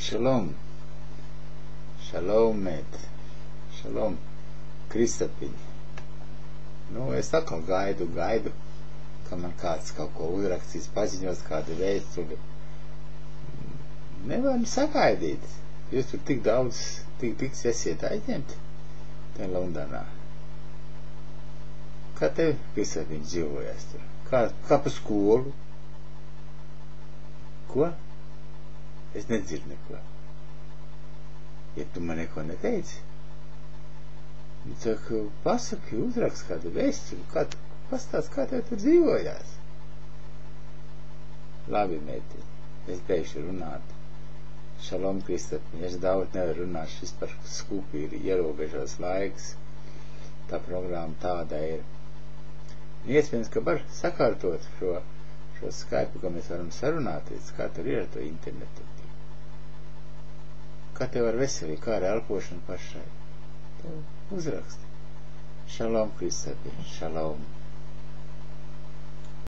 Šalom. Šalom, mēt. Šalom, Kristapiņi. Nu, es atkal gaidu, ka man kāds kaut ko uzrakstīs, paziņos kādu vēstuli. Nevar sagaidīt. Jūs tur tik daudz, tik esiet aizņemti te Londonā. Kā tev, Kristapiņi, dzīvojas tur? Kā pa skolu? Ko? Es nedzirdu neko. Ja tu man neko neteici, tad pasaki, uzrakst kādu vēstuli, pastāst, kā tev tur dzīvojās. Labi, mētiņi, es beigšu runāt. Šalom, Kristapiņi, es daudz nevaru runāt, šis par skupi ir ierobežos laiks. Tā programma tāda ir. Iespējams, ka var sakārtot šo Skype, ko mēs varam sarunāties, kā tur ir ar to internetu. Kā tev ar veselību, kā ar elpošanu pašai. Tev uzraksti. Šalom, Kristapiņi, šalom.